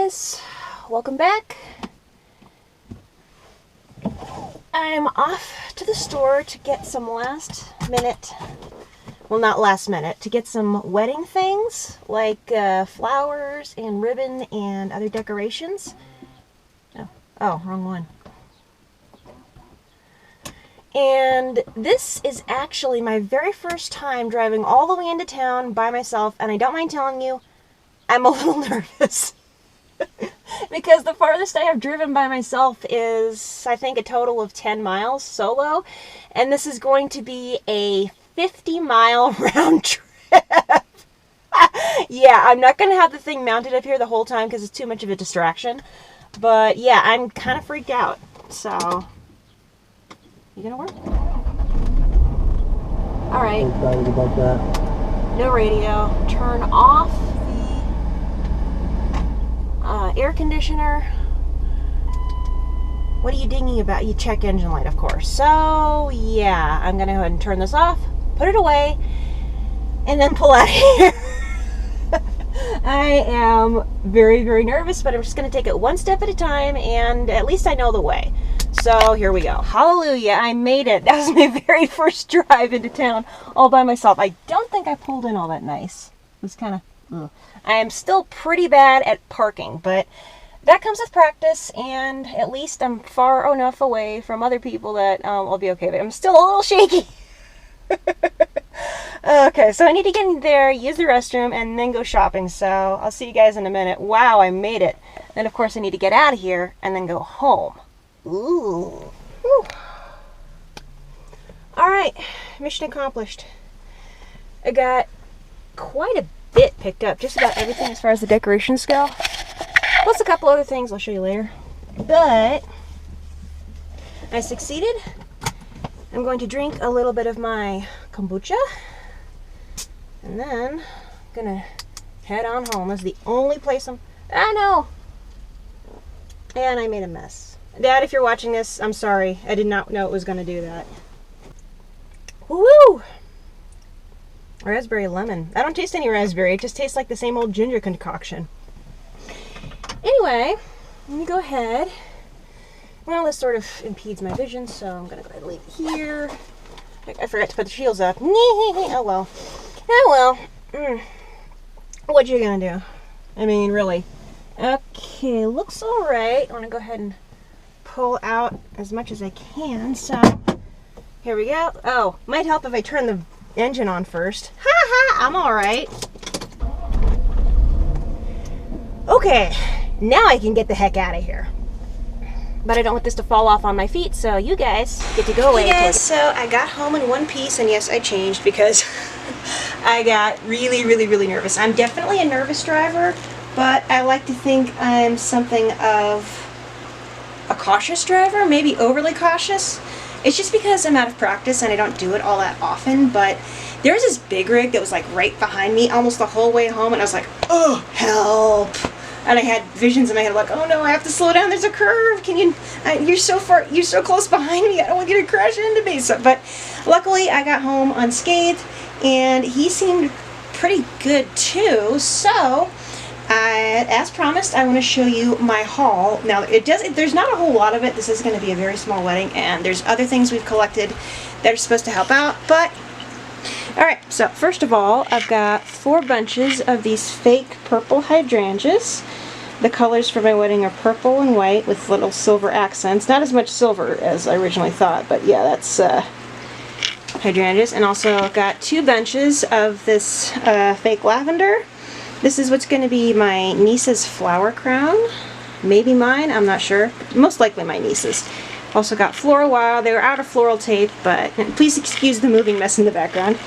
guys, welcome back. I'm off to the store to get some last minute, well not last minute, to get some wedding things like flowers and ribbon and other decorations. Oh, wrong one. And this is actually my very first time driving all the way into town by myself, and I don't mind telling you, I'm a little nervous. Because the farthest I have driven by myself is, I think, a total of 10 miles solo. And this is going to be a 50-mile round trip. Yeah, I'm not going to have the thing mounted up here the whole time because it's too much of a distraction. But yeah, I'm kind of freaked out. So, you gonna work? Alright. I'm excited about that. No radio. Turn off air conditioner. What are you dinging about? You check engine light, of course. So yeah, I'm gonna go ahead and turn this off, put it away, and then pull out of here. I am very, very nervous, but I'm just gonna take it one step at a time, and at least I know the way. So here we go. Hallelujah, I made it. That was my very first drive into town all by myself. I don't think I pulled in all that nice. It was kind of, I am still pretty bad at parking, but that comes with practice, and at least I'm far enough away from other people that I'll be okay. But I'm still a little shaky. Okay, so I need to get in there, use the restroom, and then go shopping. So I'll see you guys in a minute. Wow, I made it. And of course I need to get out of here and then go home. Ooh. Whew. All right, mission accomplished. I got quite a bit picked up, just about everything as far as the decorations go. Plus a couple other things I'll show you later. But I succeeded. I'm going to drink a little bit of my kombucha. And then I'm gonna head on home. This is the only place I know. And I made a mess. Dad, if you're watching this, I'm sorry. I did not know it was gonna do that. Woo! Raspberry lemon. I don't taste any raspberry. It just tastes like the same old ginger concoction. Anyway, let me go ahead. Well, this sort of impedes my vision, so I'm gonna go ahead and leave it here. I forgot to put the shields up. Oh well. Oh well. What you gonna do? I mean, really. Okay, looks alright. I wanna go ahead and pull out as much as I can. So, here we go. Oh, might help if I turn the engine on first. Ha ha, I'm alright. Okay, now I can get the heck out of here. But I don't want this to fall off on my feet, so you guys get to go away. Hey guys, so I got home in one piece, and yes, I changed because I got really, really, really nervous. I'm definitely a nervous driver, but I like to think I'm something of a cautious driver, maybe overly cautious. It's just because I'm out of practice and I don't do it all that often, but there's this big rig that was like right behind me almost the whole way home, and I was like, oh, help. And I had visions in my head like, oh no, I have to slow down, there's a curve, can you, you're so close behind me, I don't want you to crash into me. So, but luckily I got home unscathed, and he seemed pretty good too. So, as promised, I want to show you my haul. Now, there's not a whole lot of it. This is going to be a very small wedding, and there's other things we've collected that are supposed to help out, but alright, so first of all, I've got 4 bunches of these fake purple hydrangeas. The colors for my wedding are purple and white with little silver accents. Not as much silver as I originally thought, but yeah, that's hydrangeas. And also I've got 2 bunches of this fake lavender. This is what's going to be my niece's flower crown. Maybe mine, I'm not sure. Most likely my niece's. Also got Floral Wild. They were out of floral tape, but please excuse the moving mess in the background.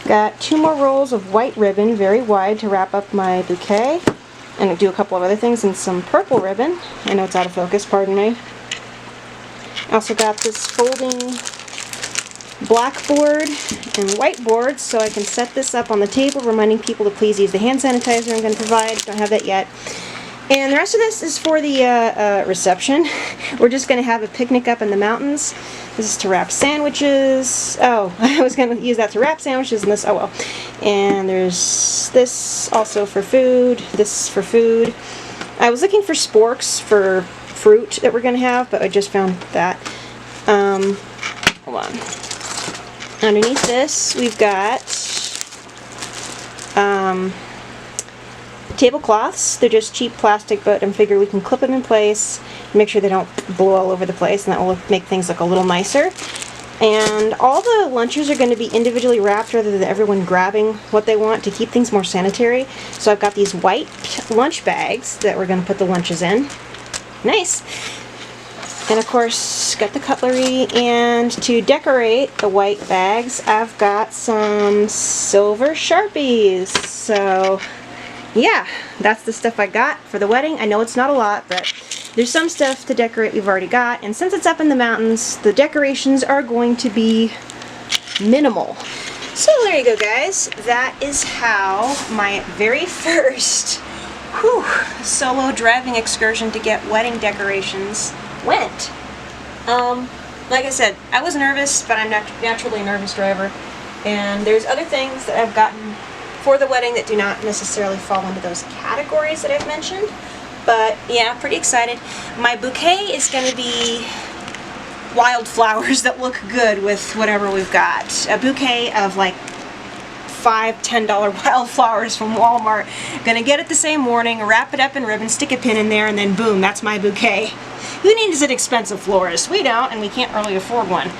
Got 2 more rolls of white ribbon, very wide, to wrap up my bouquet. And do a couple of other things, and some purple ribbon. I know it's out of focus, pardon me. Also got this folding blackboard and whiteboard, so I can set this up on the table, reminding people to please use the hand sanitizer I'm going to provide. Don't have that yet. And the rest of this is for the reception. We're just going to have a picnic up in the mountains. This is to wrap sandwiches. Oh, I was going to use that to wrap sandwiches, and this, oh well. And there's this also for food, this for food. I was looking for sporks for fruit that we're going to have, but I just found that. Hold on. Underneath this, we've got tablecloths. They're just cheap plastic, but I figure we can clip them in place, make sure they don't blow all over the place, and that will make things look a little nicer. And all the lunches are going to be individually wrapped rather than everyone grabbing what they want to keep things more sanitary. So I've got these white lunch bags that we're going to put the lunches in. Nice. And of course, got the cutlery, and to decorate the white bags, I've got some silver Sharpies. So yeah, that's the stuff I got for the wedding. I know it's not a lot, but there's some stuff to decorate we've already got, and since it's up in the mountains, the decorations are going to be minimal. So there you go, guys. That is how my very first solo driving excursion to get wedding decorations went. Like I said, I was nervous, but I'm naturally a nervous driver, and there's other things that I've gotten for the wedding that do not necessarily fall into those categories that I've mentioned. But yeah, pretty excited. My bouquet is going to be wildflowers that look good with whatever we've got. A bouquet of like $5, $10 wildflowers from Walmart. Gonna get it the same morning, wrap it up in ribbon, stick a pin in there, and then boom, that's my bouquet. Who needs an expensive florist? We don't, and we can't really afford one.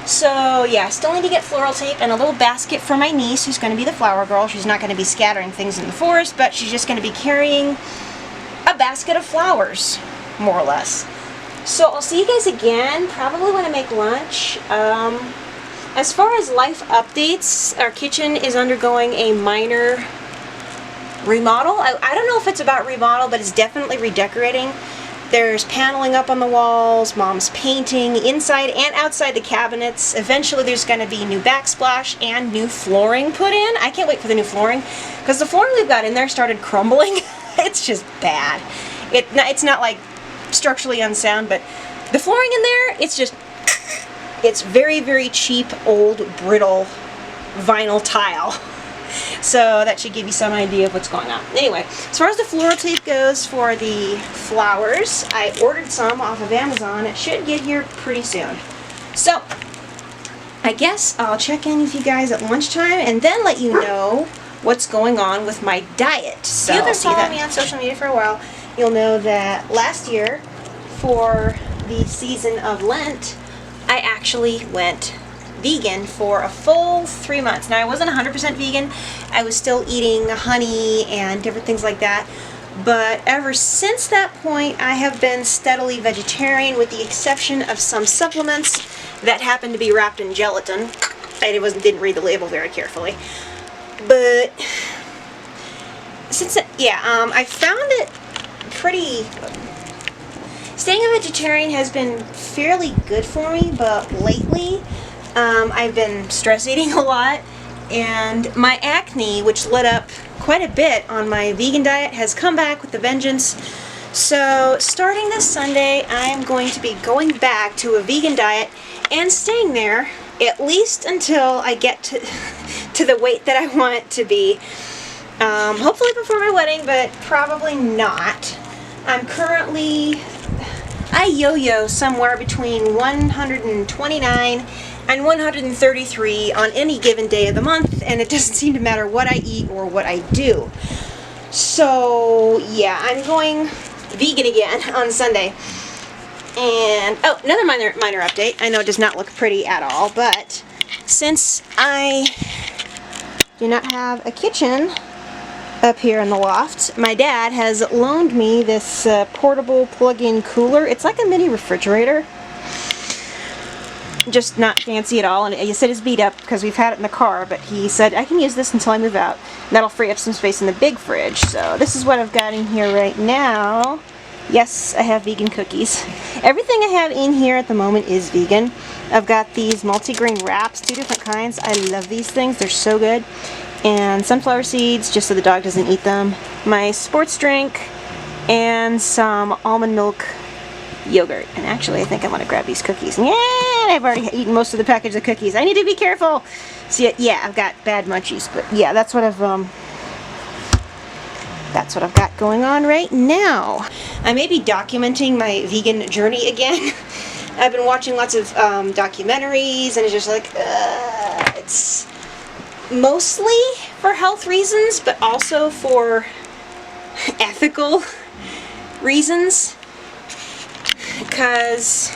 So yeah, still need to get floral tape and a little basket for my niece, who's going to be the flower girl. She's not going to be scattering things in the forest, but she's just going to be carrying a basket of flowers, more or less. So I'll see you guys again, probably when I make lunch. As far as life updates, our kitchen is undergoing a minor remodel. I don't know if it's about remodel, but it's definitely redecorating. There's paneling up on the walls, Mom's painting inside and outside the cabinets. Eventually there's going to be new backsplash and new flooring put in. I can't wait for the new flooring, because the flooring we've got in there started crumbling. It's just bad. It's not like structurally unsound, but the flooring in there, it's very, very cheap, old, brittle vinyl tile. So that should give you some idea of what's going on. Anyway, as far as the floral tape goes for the flowers, I ordered some off of Amazon. It should get here pretty soon. So I guess I'll check in with you guys at lunchtime and then let you know what's going on with my diet. So you've been following me on social media for a while. You'll know that last year, for the season of Lent, I actually went vegan for a full 3 months. Now, I wasn't 100% vegan. I was still eating honey and different things like that. But ever since that point, I have been steadily vegetarian, with the exception of some supplements that happen to be wrapped in gelatin. I didn't read the label very carefully. But since I found it pretty. Staying a vegetarian has been fairly good for me, but lately I've been stress eating a lot, and my acne, which let up quite a bit on my vegan diet, has come back with a vengeance. So starting this Sunday, I'm going to be going back to a vegan diet and staying there at least until I get to the weight that I want it to be. Hopefully before my wedding, but probably not. I yo-yo somewhere between 129 and 133 on any given day of the month, and it doesn't seem to matter what I eat or what I do. So yeah, I'm going vegan again on Sunday. And oh, another minor update. I know it does not look pretty at all, but since I do not have a kitchen up here in the loft, my dad has loaned me this portable plug-in cooler. It's like a mini refrigerator, just not fancy at all, and he said it's beat up because we've had it in the car, but he said I can use this until I move out. That'll free up some space in the big fridge. So this is what I've got in here right now. Yes, I have vegan cookies. Everything I have in here at the moment is vegan. I've got these multigrain wraps, 2 different kinds. I love these things, they're so good. And sunflower seeds, just so the dog doesn't eat them. My sports drink, and some almond milk yogurt. And actually, I think I want to grab these cookies. Yeah, I've already eaten most of the package of cookies. I need to be careful. See, yeah, I've got bad munchies, but yeah, that's what I've that's what I've got going on right now. I may be documenting my vegan journey again. I've been watching lots of documentaries, and it's just like, it's mostly for health reasons, but also for ethical reasons. Because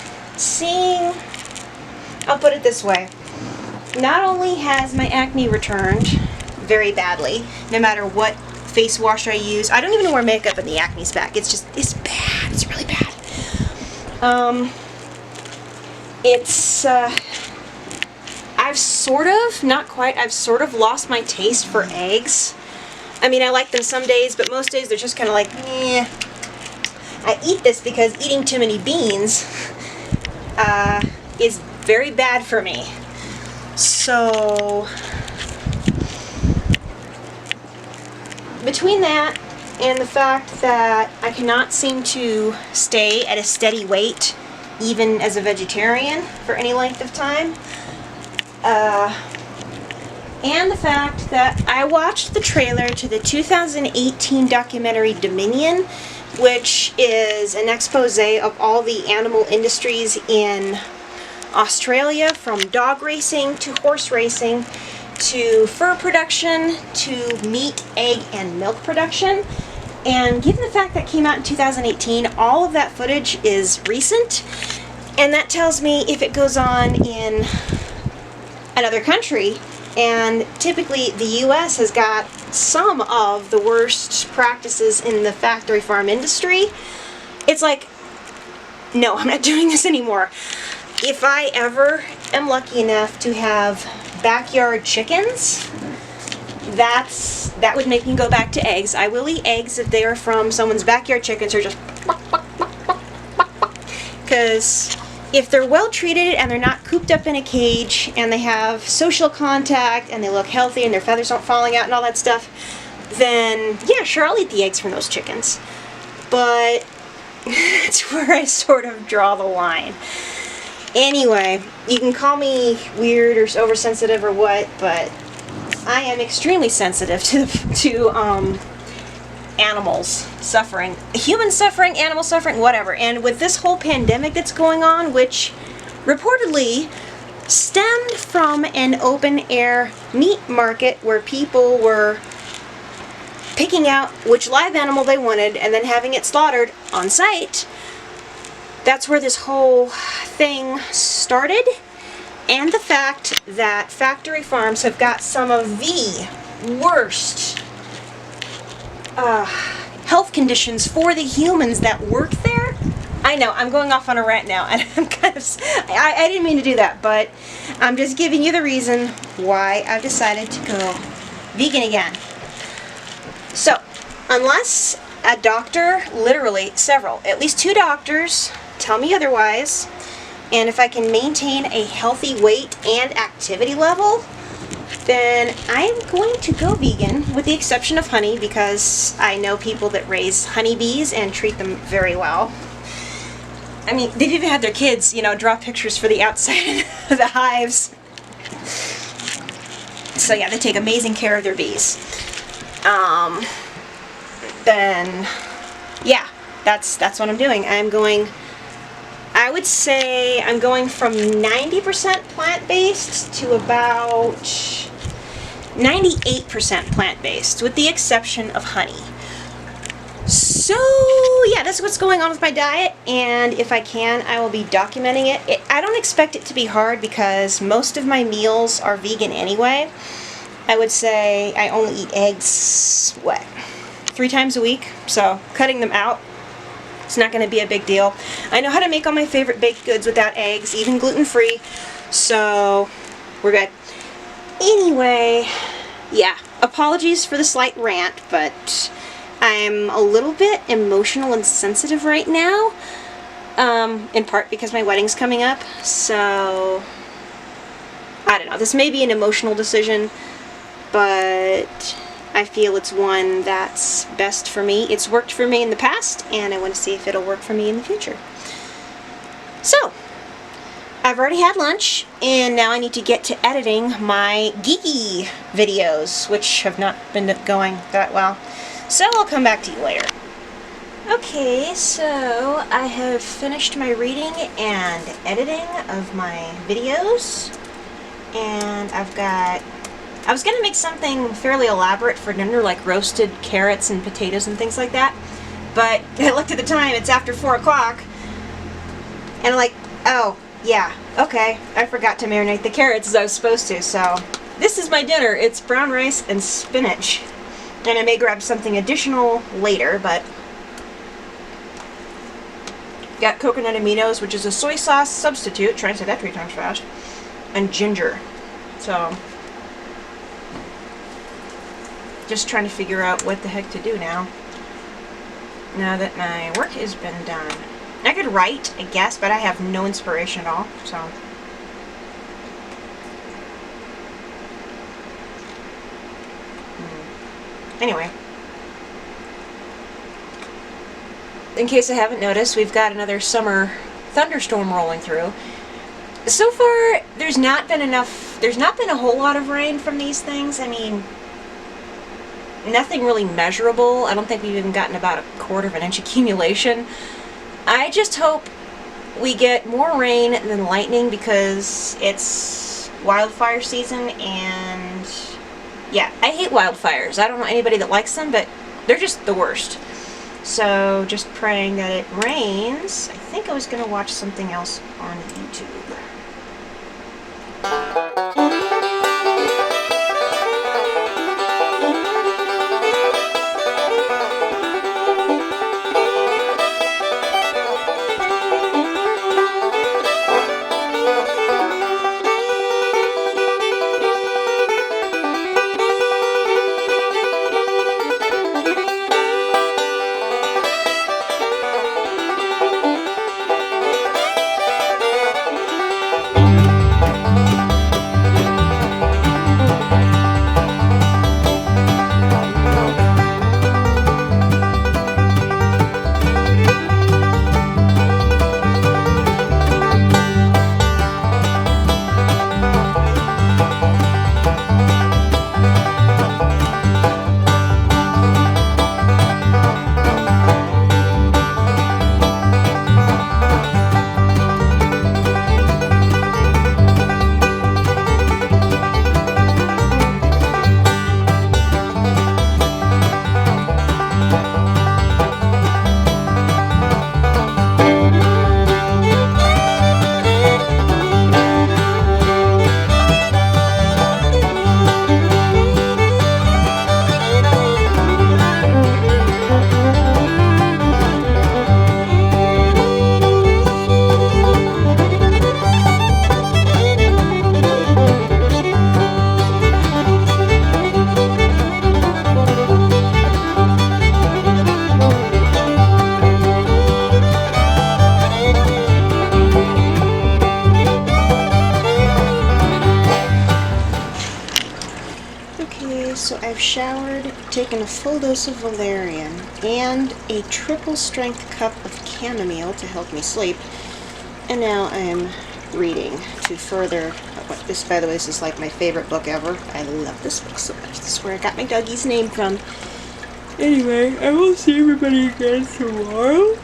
I'll put it this way, not only has my acne returned very badly, no matter what face wash I use. I don't even wear makeup and the acne's back. It's bad. It's really bad. I've sort of, not quite, I've sort of lost my taste for eggs. I mean, I like them some days, but most days they're just kind of like, eh. I eat this because eating too many beans is very bad for me. So, between that and the fact that I cannot seem to stay at a steady weight, even as a vegetarian, for any length of time, and the fact that I watched the trailer to the 2018 documentary Dominion, which is an expose of all the animal industries in Australia, from dog racing to horse racing to fur production to meat, egg, and milk production. And given the fact that came out in 2018, all of that footage is recent, and that tells me if it goes on in another country, and typically the US has got some of the worst practices in the factory farm industry, it's like, no, I'm not doing this anymore. If I ever am lucky enough to have backyard chickens, that would make me go back to eggs. I will eat eggs if they are from someone's backyard chickens, or just because if they're well treated and they're not cooped up in a cage and they have social contact and they look healthy and their feathers aren't falling out and all that stuff, then yeah, sure, I'll eat the eggs from those chickens. But it's where I sort of draw the line. Anyway, you can call me weird or oversensitive or what, but I am extremely sensitive to animals suffering. Human suffering, animal suffering, whatever. And with this whole pandemic that's going on, which reportedly stemmed from an open-air meat market where people were picking out which live animal they wanted and then having it slaughtered on site, that's where this whole thing started. And the fact that factory farms have got some of the worst health conditions for the humans that work there. I know, I'm going off on a rant now, and I'm kind of, I didn't mean to do that, but I'm just giving you the reason why I've decided to go vegan again. So, unless a doctor, literally several, at least 2 doctors, tell me otherwise, and if I can maintain a healthy weight and activity level, then I'm going to go vegan, with the exception of honey, because I know people that raise honeybees and treat them very well. I mean, they've even had their kids, draw pictures for the outside of the hives. So yeah, they take amazing care of their bees. Then, yeah, that's what I'm doing. I would say I'm going from 90% plant-based to about 98% plant-based, with the exception of honey. So, yeah, that's what's going on with my diet, and if I can, I will be documenting it. I don't expect it to be hard because most of my meals are vegan anyway. I would say I only eat eggs, 3 times a week, so cutting them out, it's not going to be a big deal. I know how to make all my favorite baked goods without eggs, even gluten-free, so we're good. Anyway, yeah, apologies for the slight rant, but I'm a little bit emotional and sensitive right now, in part because my wedding's coming up, so I don't know, this may be an emotional decision, but I feel it's one that's best for me. It's worked for me in the past, and I want to see if it'll work for me in the future. So, I've already had lunch, and now I need to get to editing my geeky videos, which have not been going that well. So I'll come back to you later. Okay, so I have finished my reading and editing of my videos, and I was gonna make something fairly elaborate for dinner, like roasted carrots and potatoes and things like that, but I looked at the time, it's after 4 o'clock, and I'm like, oh, yeah, okay, I forgot to marinate the carrots as I was supposed to, so this is my dinner. It's brown rice and spinach, and I may grab something additional later, but got coconut aminos, which is a soy sauce substitute, try and say that 3 times fast, and ginger. So, just trying to figure out what the heck to do now that my work has been done. I could write, I guess, but I have no inspiration at all, so. Anyway. In case I haven't noticed, we've got another summer thunderstorm rolling through. So far, there's not been a whole lot of rain from these things. I mean, nothing really measurable. I don't think we've even gotten about 1/4 of an inch accumulation. I just hope we get more rain than lightning because it's wildfire season, and yeah, I hate wildfires. I don't know anybody that likes them, but they're just the worst. So, just praying that it rains. I think I was going to watch something else on YouTube. So I've showered, taken a full dose of valerian, and a triple strength cup of chamomile to help me sleep, and now I'm reading to further, this by the way, this is like my favorite book ever. I love this book so much. This is where I got my doggy's name from. Anyway, I will see everybody again tomorrow.